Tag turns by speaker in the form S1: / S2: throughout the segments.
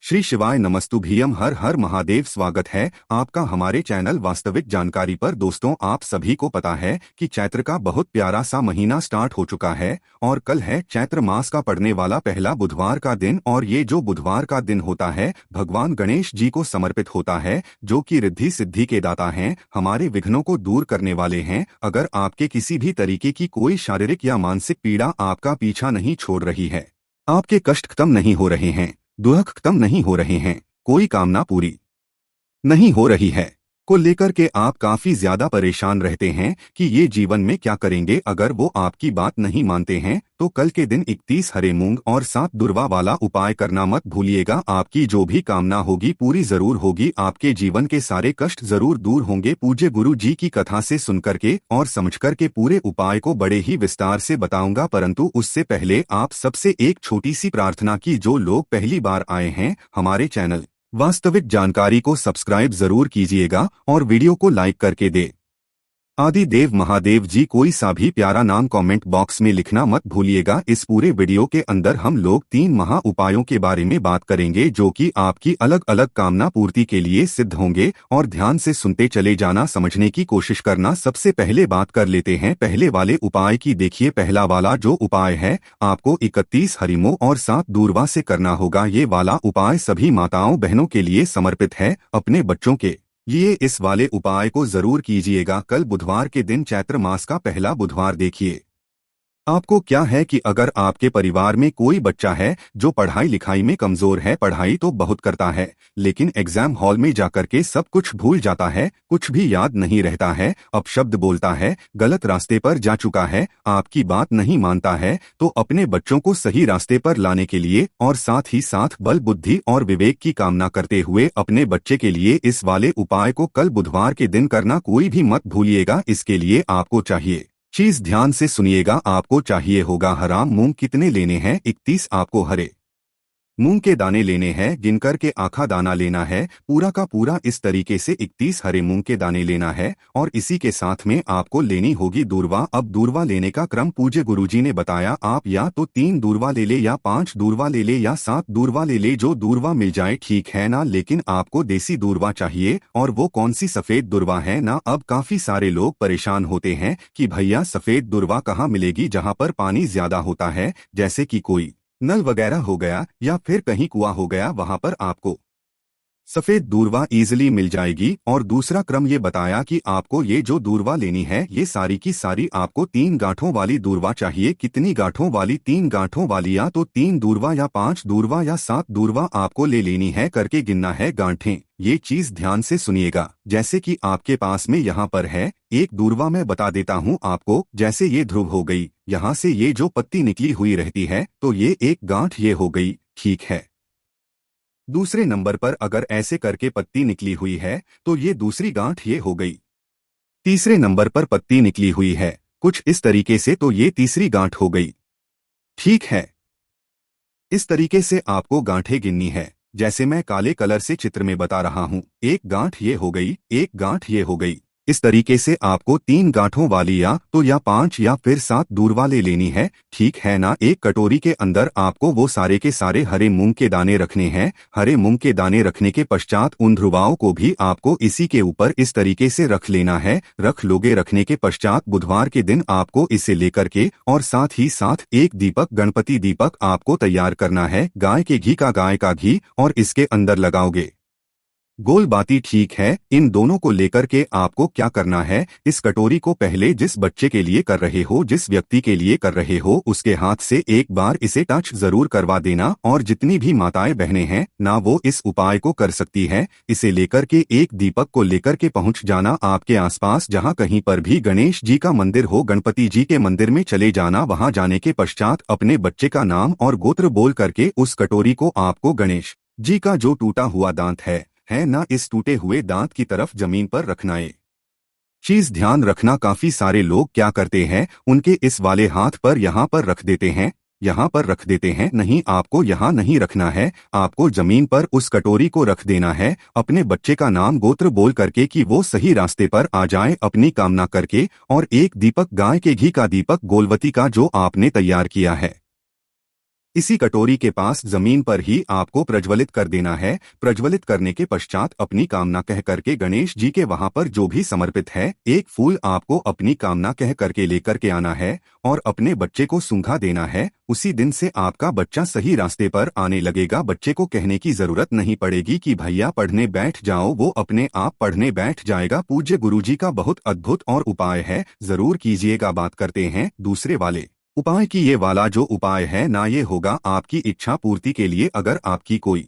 S1: श्री शिवाय नमस्तुभ्यम हर हर महादेव। स्वागत है आपका हमारे चैनल वास्तविक जानकारी पर। दोस्तों, आप सभी को पता है कि चैत्र का बहुत प्यारा सा महीना स्टार्ट हो चुका है और कल है चैत्र मास का पड़ने वाला पहला बुधवार का दिन। और ये जो बुधवार का दिन होता है भगवान गणेश जी को समर्पित होता है, जो कि रिद्धि सिद्धि के दाता हैं, हमारे विघ्नों को दूर करने वाले हैं। अगर आपके किसी भी तरीके की कोई शारीरिक या मानसिक पीड़ा आपका पीछा नहीं छोड़ रही है, आपके कष्ट खत्म नहीं हो रहे हैं, दुख खत्म नहीं हो रहे हैं, कोई कामना पूरी नहीं हो रही है को लेकर के आप काफी ज्यादा परेशान रहते हैं कि ये जीवन में क्या करेंगे, अगर वो आपकी बात नहीं मानते हैं तो कल के दिन 31 हरे मूंग और 7 दुर्वा वाला उपाय करना मत भूलिएगा। आपकी जो भी कामना होगी पूरी जरूर होगी, आपके जीवन के सारे कष्ट जरूर दूर होंगे। पूज्य गुरु जी की कथा से सुनकर के और समझकर के पूरे उपाय को बड़े ही विस्तार से बताऊंगा, परंतु उससे पहले आप सबसे एक छोटी सी प्रार्थना की। जो लोग पहली बार आए हैं हमारे चैनल वास्तविक जानकारी को सब्सक्राइब जरूर कीजिएगा और वीडियो को लाइक करके दे। आदि देव महादेव जी कोई सा भी प्यारा नाम कमेंट बॉक्स में लिखना मत भूलिएगा। इस पूरे वीडियो के अंदर हम लोग 3 महा उपायों के बारे में बात करेंगे, जो कि आपकी अलग अलग कामना पूर्ति के लिए सिद्ध होंगे। और ध्यान से सुनते चले जाना, समझने की कोशिश करना। सबसे पहले बात कर लेते हैं पहले वाले उपाय की। देखिए, पहला वाला जो उपाय है आपको 31 हरिमो और 7 दूर्वा से करना होगा। ये वाला उपाय सभी माताओं बहनों के लिए समर्पित है, अपने बच्चों के ये इस वाले उपाय को जरूर कीजिएगा। कल बुधवार के दिन चैत्र मास का पहला बुधवार। देखिए, आपको क्या है कि अगर आपके परिवार में कोई बच्चा है जो पढ़ाई लिखाई में कमजोर है, पढ़ाई तो बहुत करता है लेकिन एग्जाम हॉल में जाकर के सब कुछ भूल जाता है, कुछ भी याद नहीं रहता है, अपशब्द बोलता है, गलत रास्ते पर जा चुका है, आपकी बात नहीं मानता है, तो अपने बच्चों को सही रास्ते पर लाने के लिए और साथ ही साथ बल बुद्धि और विवेक की कामना करते हुए अपने बच्चे के लिए इस वाले उपाय को कल बुधवार के दिन करना कोई भी मत भूलिएगा। इसके लिए आपको चाहिए चीज ध्यान से सुनिएगा, आपको चाहिए होगा हरा मूंग। कितने लेने हैं? 31 आपको हरे मूंग के दाने लेने हैं, गिनकर के आखा दाना लेना है, पूरा का पूरा इस तरीके से 31 हरे मूंग के दाने लेना है। और इसी के साथ में आपको लेनी होगी दूर्वा। अब दूर्वा लेने का क्रम पूज्य गुरुजी ने बताया, आप या तो 3 दूर्वा ले ले या 5 दूर्वा ले ले या 7 दूर्वा ले ले, जो दूर्वा मिल जाए ठीक है ना, लेकिन आपको देसी दूर्वा चाहिए। और वो कौन सी? सफेद दूर्वा है ना। अब काफी सारे लोग परेशान होते हैं कि भैया सफेद दूर्वा कहाँ मिलेगी जहाँ पर पानी ज्यादा होता है, जैसे कि कोई नल वगैरह हो गया या फिर कहीं कुआं हो गया, वहां पर आपको सफेद दूर्वा इजीली मिल जाएगी। और दूसरा क्रम ये बताया कि आपको ये जो दूर्वा लेनी है ये सारी की सारी आपको 3 गांठों वाली दूर्वा चाहिए। कितनी गांठों वाली? 3 गांठों वाली, या तो 3 दूर्वा या 5 दूर्वा या 7 दूर्वा आपको ले लेनी है, करके गिनना है गांठें। ये चीज ध्यान से सुनिएगा, जैसे कि आपके पास में यहाँ पर है एक दूर्वा, मैं बता देता हूँ आपको। जैसे ये ध्रुव हो गई, यहाँ से ये जो पत्ती निकली हुई रहती है तो ये एक गांठ ये हो गई, ठीक है। दूसरे नंबर पर अगर ऐसे करके पत्ती निकली हुई है तो ये दूसरी गांठ ये हो गई। तीसरे नंबर पर पत्ती निकली हुई है कुछ इस तरीके से, तो ये तीसरी गांठ हो गई, ठीक है। इस तरीके से आपको गांठें गिननी है, जैसे मैं काले कलर से चित्र में बता रहा हूं। एक गांठ ये हो गई, एक गांठ ये हो गई। इस तरीके से आपको 3 गांठों वाली या तो या 5 या फिर 7 दूर्वा ले लेनी है, ठीक है ना। एक कटोरी के अंदर आपको वो सारे के सारे हरे मूंग के दाने रखने हैं। हरे मूंग के दाने रखने के पश्चात उन ध्रुवाओं को भी आपको इसी के ऊपर इस तरीके से रख लेना है। रख लोगे, रखने के पश्चात बुधवार के दिन आपको इसे लेकर के और साथ ही साथ एक दीपक, गणपति दीपक आपको तैयार करना है। गाय के घी का, गाय का घी, और इसके अंदर लगाओगे गोल बाती, ठीक है। इन दोनों को लेकर के आपको क्या करना है, इस कटोरी को पहले जिस बच्चे के लिए कर रहे हो, जिस व्यक्ति के लिए कर रहे हो, उसके हाथ से एक बार इसे टच जरूर करवा देना। और जितनी भी माताएं बहनें हैं ना, वो इस उपाय को कर सकती हैं। इसे लेकर के एक दीपक को लेकर के पहुंच जाना आपके आसपास, जहां कहीं पर भी गणेश जी का मंदिर हो, गणपति जी के मंदिर में चले जाना। वहां जाने के पश्चात अपने बच्चे का नाम और गोत्र बोल करके उस कटोरी को आपको गणेश जी का जो टूटा हुआ दांत है ना, इस टूटे हुए दांत की तरफ जमीन पर रखना है। चीज ध्यान रखना, काफी सारे लोग क्या करते हैं, उनके इस वाले हाथ पर यहाँ पर रख देते हैं, यहाँ पर रख देते हैं। नहीं, आपको यहाँ नहीं रखना है, आपको जमीन पर उस कटोरी को रख देना है, अपने बच्चे का नाम गोत्र बोल करके कि वो सही रास्ते पर आ जाए अपनी कामना करके। और एक दीपक, गाय के घी का दीपक गोलवती का जो आपने तैयार किया है, इसी कटोरी के पास जमीन पर ही आपको प्रज्वलित कर देना है। प्रज्वलित करने के पश्चात अपनी कामना कह करके गणेश जी के वहां पर जो भी समर्पित है एक फूल आपको अपनी कामना कह करके लेकर के आना है और अपने बच्चे को सूंघा देना है। उसी दिन से आपका बच्चा सही रास्ते पर आने लगेगा। बच्चे को कहने की जरूरत नहीं पड़ेगी कि भैया पढ़ने बैठ जाओ, वो अपने आप पढ़ने बैठ जाएगा। पूज्य गुरुजी का बहुत अद्भुत और उपाय है, जरूर कीजिएगा। बात करते हैं दूसरे वाले उपाय की। ये वाला जो उपाय है ना, ये होगा आपकी इच्छा पूर्ति के लिए। अगर आपकी कोई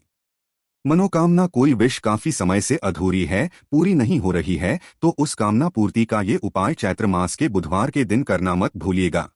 S1: मनोकामना, कोई विश काफी समय से अधूरी है, पूरी नहीं हो रही है, तो उस कामना पूर्ति का ये उपाय चैत्र मास के बुधवार के दिन करना मत भूलिएगा।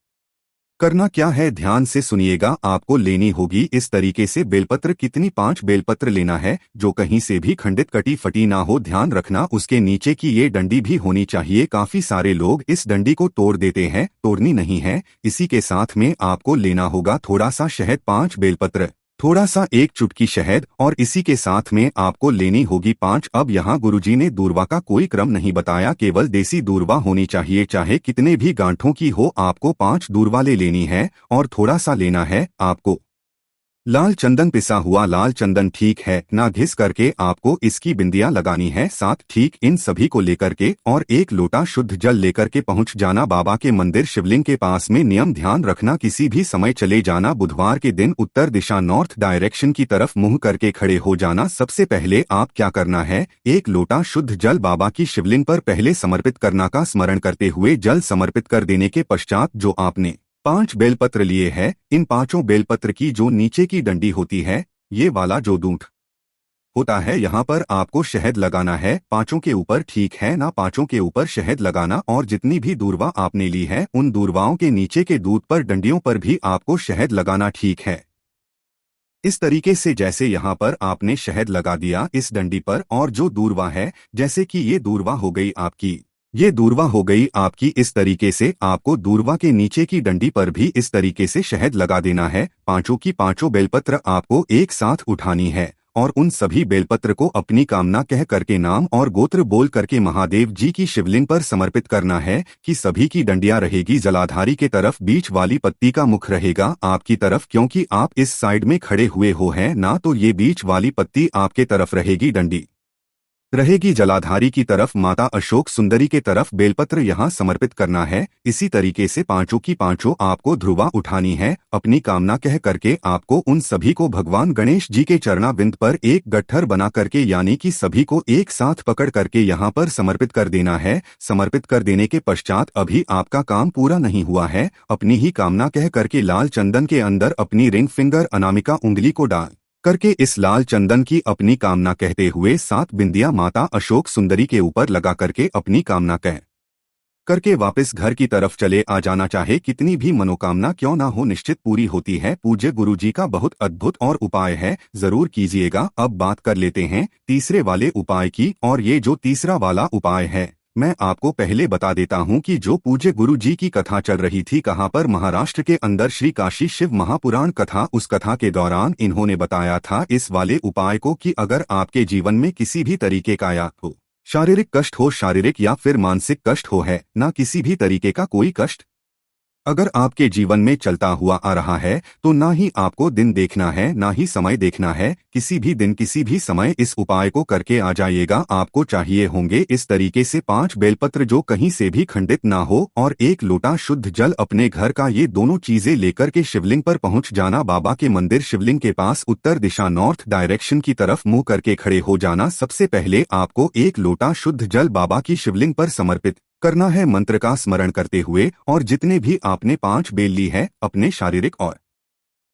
S1: करना क्या है, ध्यान से सुनिएगा। आपको लेनी होगी इस तरीके से बेलपत्र। कितनी? 5 बेलपत्र लेना है, जो कहीं से भी खंडित कटी फटी ना हो। ध्यान रखना उसके नीचे की ये डंडी भी होनी चाहिए। काफी सारे लोग इस डंडी को तोड़ देते हैं, तोड़नी नहीं है। इसी के साथ में आपको लेना होगा थोड़ा सा शहद। 5 बेलपत्र, थोड़ा सा 1 चुटकी शहद, और इसी के साथ में आपको लेनी होगी 5। अब यहाँ गुरुजी ने दूर्वा का कोई क्रम नहीं बताया, केवल देसी दूर्वा होनी चाहिए। चाहे कितने भी गांठों की हो, आपको 5 दूर्वा ले लेनी है। और थोड़ा सा लेना है आपको लाल चंदन, पिसा हुआ लाल चंदन, ठीक है ना। घिस करके आपको इसकी बिंदियां लगानी है 7। ठीक इन सभी को लेकर के और 1 लोटा शुद्ध जल लेकर के पहुंच जाना बाबा के मंदिर शिवलिंग के पास में। नियम ध्यान रखना, किसी भी समय चले जाना। बुधवार के दिन उत्तर दिशा नॉर्थ डायरेक्शन की तरफ मुंह करके खड़े हो जाना। सबसे पहले आप क्या करना है, 1 लोटा शुद्ध जल बाबा की शिवलिंग पर पहले समर्पित करना का स्मरण करते हुए जल समर्पित कर देने के पश्चात जो आपने 5 बेलपत्र लिए हैं, इन 5 बेलपत्र की जो नीचे की डंडी होती है, ये वाला जो दूंठ होता है, यहाँ पर आपको शहद लगाना है 5 के ऊपर। ठीक है ना, 5 के ऊपर शहद लगाना। और जितनी भी दूर्वा आपने ली है, उन दूर्वाओं के नीचे के दूध पर, डंडियों पर भी आपको शहद लगाना। ठीक है, इस तरीके से जैसे यहाँ पर आपने शहद लगा दिया इस डंडी पर, और जो दूर्वा है, जैसे कि ये दूर्वा हो गई आपकी, ये दूर्वा हो गई आपकी। इस तरीके से आपको दूर्वा के नीचे की डंडी पर भी इस तरीके से शहद लगा देना है। 5 की 5 बेलपत्र आपको एक साथ उठानी है और उन सभी बेलपत्र को अपनी कामना कह करके, नाम और गोत्र बोल करके महादेव जी की शिवलिंग पर समर्पित करना है। कि सभी की डंडियां रहेगी जलाधारी के तरफ, बीच वाली पत्ती का मुख रहेगा आपकी तरफ, क्योंकि आप इस साइड में खड़े हुए हो हैं ना, तो ये बीच वाली पत्ती आपके तरफ रहेगी, डंडी रहेगी जलाधारी की तरफ, माता अशोक सुंदरी के तरफ। बेलपत्र यहाँ समर्पित करना है। इसी तरीके से 5 की 5 आपको ध्रुवा उठानी है अपनी कामना कह करके। आपको उन सभी को भगवान गणेश जी के चरणाबिंद पर एक गट्ठर बना करके, यानी कि सभी को एक साथ पकड़ करके यहाँ पर समर्पित कर देना है। समर्पित कर देने के पश्चात अभी आपका काम पूरा नहीं हुआ है। अपनी ही कामना कह करके लाल चंदन के अंदर अपनी रिंग फिंगर अनामिका उंगली को डाल करके इस लाल चंदन की अपनी कामना कहते हुए 7 बिंदियां माता अशोक सुंदरी के ऊपर लगा करके अपनी कामना कह करके वापस घर की तरफ चले आ जाना। चाहे कितनी भी मनोकामना क्यों ना हो, निश्चित पूरी होती है। पूज्य गुरुजी का बहुत अद्भुत और उपाय है, जरूर कीजिएगा। अब बात कर लेते हैं तीसरे वाले उपाय की। और ये जो तीसरा वाला उपाय है, मैं आपको पहले बता देता हूं कि जो पूज्य गुरु जी की कथा चल रही थी कहां पर, महाराष्ट्र के अंदर श्री काशी शिव महापुराण कथा। उस कथा के दौरान इन्होंने बताया था इस वाले उपाय को कि अगर आपके जीवन में किसी भी तरीके का या हो शारीरिक कष्ट हो, शारीरिक या फिर मानसिक कष्ट हो, है ना किसी भी तरीके का कोई कष्ट अगर आपके जीवन में चलता हुआ आ रहा है, तो ना ही आपको दिन देखना है ना ही समय देखना है। किसी भी दिन किसी भी समय इस उपाय को करके आ जाइएगा। आपको चाहिए होंगे इस तरीके से 5 बेलपत्र जो कहीं से भी खंडित ना हो, और 1 लोटा शुद्ध जल अपने घर का। ये दोनों चीजें लेकर के शिवलिंग पर पहुंच जाना। बाबा के मंदिर शिवलिंग के पास उत्तर दिशा नॉर्थ डायरेक्शन की तरफ मुंह करके खड़े हो जाना। सबसे पहले आपको 1 लोटा शुद्ध जल बाबा की शिवलिंग पर समर्पित करना है मंत्र का स्मरण करते हुए। और जितने भी आपने 5 बेल ली है, अपने शारीरिक और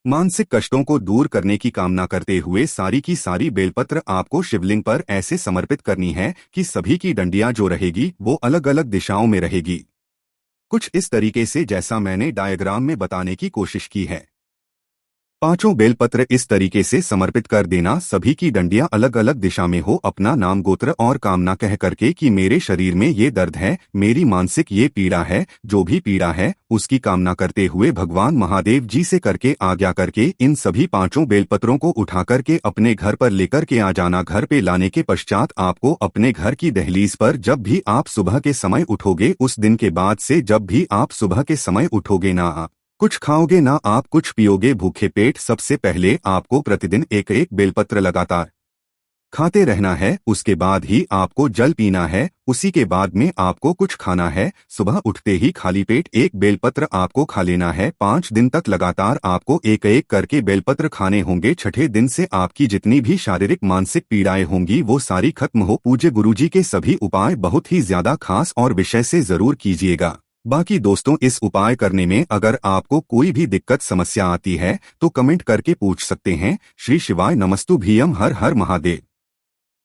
S1: मानसिक कष्टों को दूर करने की कामना करते हुए सारी की सारी बेलपत्र आपको शिवलिंग पर ऐसे समर्पित करनी है कि सभी की डंडियां जो रहेगी वो अलग अलग दिशाओं में रहेगी। कुछ इस तरीके से जैसा मैंने डायग्राम में बताने की कोशिश की है। 5 बेलपत्र इस तरीके से समर्पित कर देना, सभी की डंडियां अलग अलग दिशा में हो, अपना नाम गोत्र और कामना कह करके कि मेरे शरीर में ये दर्द है, मेरी मानसिक ये पीड़ा है, जो भी पीड़ा है उसकी कामना करते हुए भगवान महादेव जी से करके आज्ञा करके इन सभी 5 बेलपत्रों को उठा करके अपने घर पर लेकर के आ जाना। घर पे लाने के पश्चात आपको अपने घर की दहलीज पर जब भी आप सुबह के समय उठोगे, उस दिन के बाद से जब भी आप सुबह के समय उठोगे ना, कुछ खाओगे ना आप, कुछ पियोगे भूखे पेट। सबसे पहले आपको प्रतिदिन एक एक बेलपत्र लगातार खाते रहना है, उसके बाद ही आपको जल पीना है, उसी के बाद में आपको कुछ खाना है। सुबह उठते ही खाली पेट एक बेलपत्र आपको खा लेना है। 5 दिन तक लगातार आपको एक एक करके बेलपत्र खाने होंगे। छठे दिन से आपकी जितनी भी शारीरिक मानसिक पीड़ाएं होंगी वो सारी खत्म हो। पूज्य गुरुजी के सभी उपाय बहुत ही ज्यादा खास और विषय से जरूर कीजिएगा। बाकी दोस्तों, इस उपाय करने में अगर आपको कोई भी दिक्कत समस्या आती है तो कमेंट करके पूछ सकते हैं। श्री शिवाय नमस्तु भीयम। हर हर महादेव।